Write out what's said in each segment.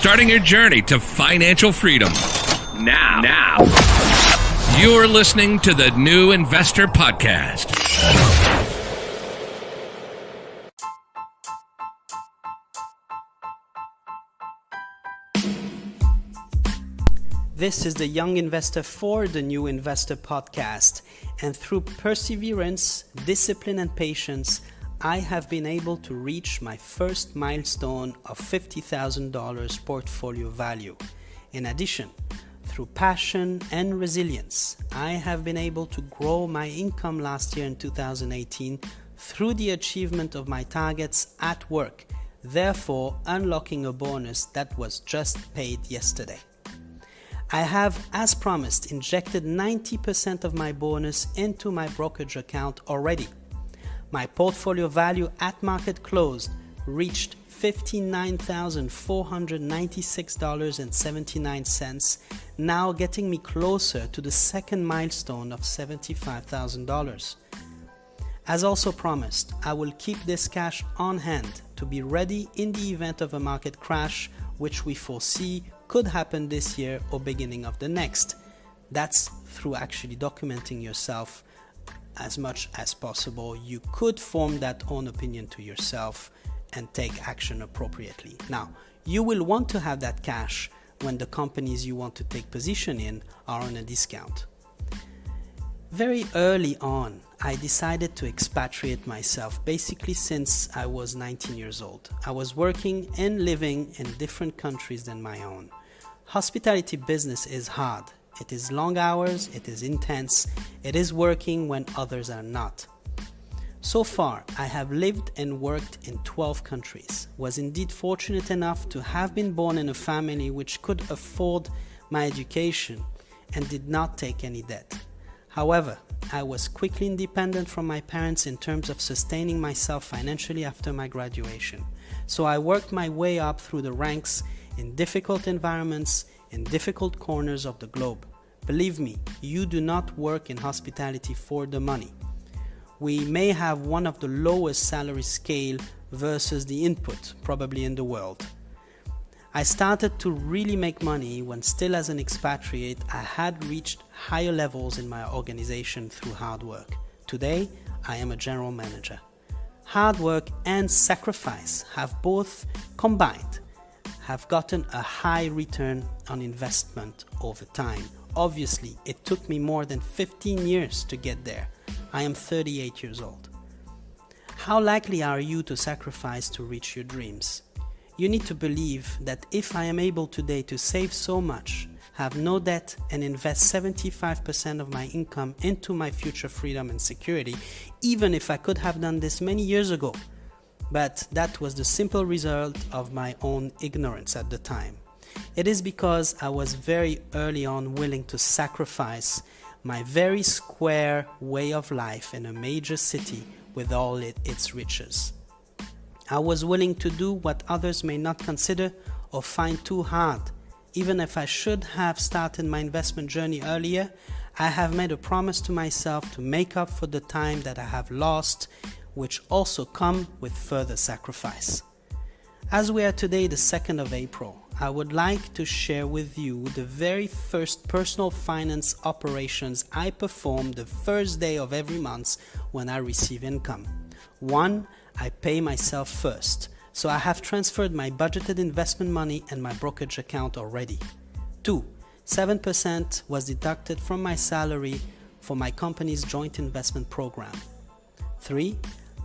starting your journey to financial freedom. Now, you're listening to the New Investor Podcast. This is the Young Investor for the New Investor Podcast, and through perseverance, discipline, and patience, I have been able to reach my first milestone of $50,000 portfolio value. In addition, through passion and resilience, I have been able to grow my income last year in 2018 through the achievement of my targets at work, therefore unlocking a bonus that was just paid yesterday. I have, as promised, injected 90% of my bonus into my brokerage account already. My portfolio value at market close reached $59,496.79, now getting me closer to the second milestone of $75,000. As also promised, I will keep this cash on hand to be ready in the event of a market crash, which we foresee could happen this year or beginning of the next. That's through actually documenting yourself as much as possible. You could form that own opinion to yourself and take action appropriately. Now, you will want to have that cash when the companies you want to take position in are on a discount. Very early on, I decided to expatriate myself, basically since I was 19 years old. I was working and living in different countries than my own. Hospitality business is hard. It is long hours, it is intense, it is working when others are not. So far, I have lived and worked in 12 countries, was indeed fortunate enough to have been born in a family which could afford my education and did not take any debt. However, I was quickly independent from my parents in terms of sustaining myself financially after my graduation. So I worked my way up through the ranks in difficult environments, in difficult corners of the globe. Believe me, you do not work in hospitality for the money. We may have one of the lowest salary scale versus the input, probably in the world. I started to really make money when still as an expatriate I had reached higher levels in my organization through hard work. Today, I am a general manager. Hard work and sacrifice have both combined, have gotten a high return on investment over time. Obviously, it took me more than 15 years to get there. I am 38 years old. How likely are you to sacrifice to reach your dreams? You need to believe that if I am able today to save so much, have no debt, and invest 75% of my income into my future freedom and security, even if I could have done this many years ago, but that was the simple result of my own ignorance at the time. It is because I was very early on willing to sacrifice my very square way of life in a major city with all its riches. I was willing to do what others may not consider or find too hard. Even if I should have started my investment journey earlier, I have made a promise to myself to make up for the time that I have lost, which also come with further sacrifice. As we are today the 2nd of April, I would like to share with you the very first personal finance operations I perform the first day of every month when I receive income. 1. I pay myself first, so I have transferred my budgeted investment money and my brokerage account already. 2. 7% was deducted from my salary for my company's joint investment program. 3.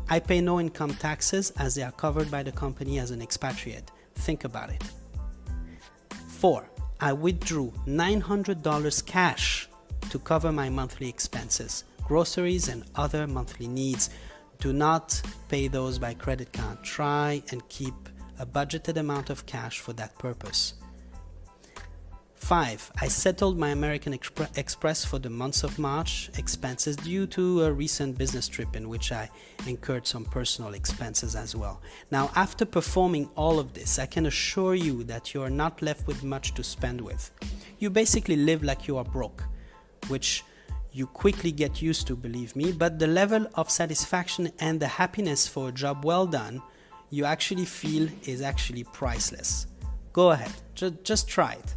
I pay no income taxes as they are covered by the company as an expatriate. Think about it. 4. I withdrew $900 cash to cover my monthly expenses, groceries and other monthly needs. Do not pay those by credit card. Try and keep a budgeted amount of cash for that purpose. 5. I settled my American Express for the months of March expenses due to a recent business trip in which I incurred some personal expenses as well. Now, after performing all of this, I can assure you that you are not left with much to spend with. You basically live like you are broke, which you quickly get used to, believe me, but the level of satisfaction and the happiness for a job well done you actually feel is actually priceless. Go ahead, Just try it.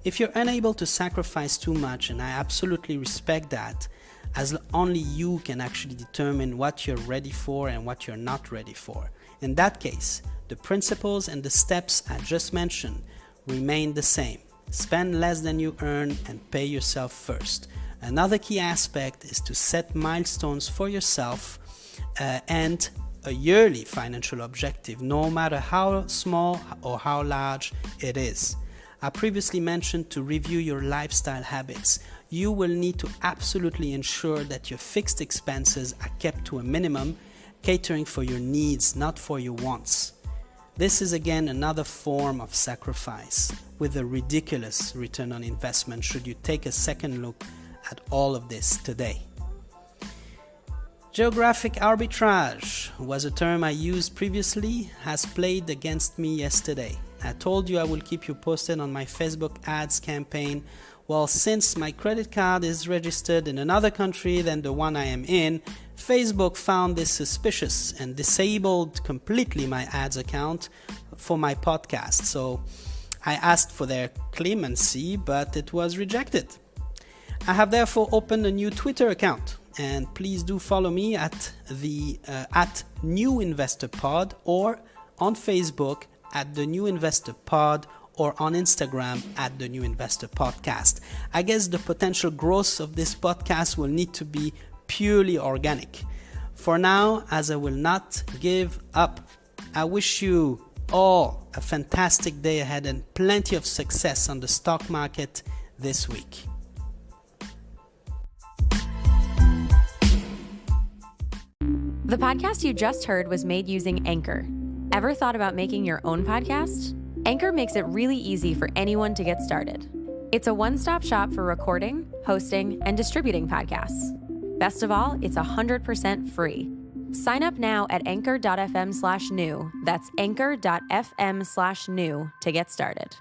If you're unable to sacrifice too much, and I absolutely respect that, as only you can actually determine what you're ready for and what you're not ready for. In that case, the principles and the steps I just mentioned remain the same. Spend less than you earn and pay yourself first. Another key aspect is to set milestones for yourself and a yearly financial objective, no matter how small or how large it is. I previously mentioned to review your lifestyle habits. You will need to absolutely ensure that your fixed expenses are kept to a minimum, catering for your needs, not for your wants. This is again another form of sacrifice with a ridiculous return on investment should you take a second look at all of this today. Geographic arbitrage was a term I used previously, has played against me yesterday. I told you I will keep you posted on my Facebook ads campaign. Well, since my credit card is registered in another country than the one I am in, Facebook found this suspicious and disabled completely my ads account for my podcast. So I asked for their clemency, but it was rejected. I have therefore opened a new Twitter account, and please do follow me at New Investor Pod, or on Facebook at The New Investor Pod, or on Instagram at The New Investor Podcast. I guess the potential growth of this podcast will need to be purely organic. For now, as I will not give up, I wish you all a fantastic day ahead and plenty of success on the stock market this week. The podcast you just heard was made using Anchor. Ever thought about making your own podcast? Anchor makes it really easy for anyone to get started. It's a one-stop shop for recording, hosting, and distributing podcasts. Best of all, it's 100% free. Sign up now at anchor.fm/new. That's anchor.fm/new to get started.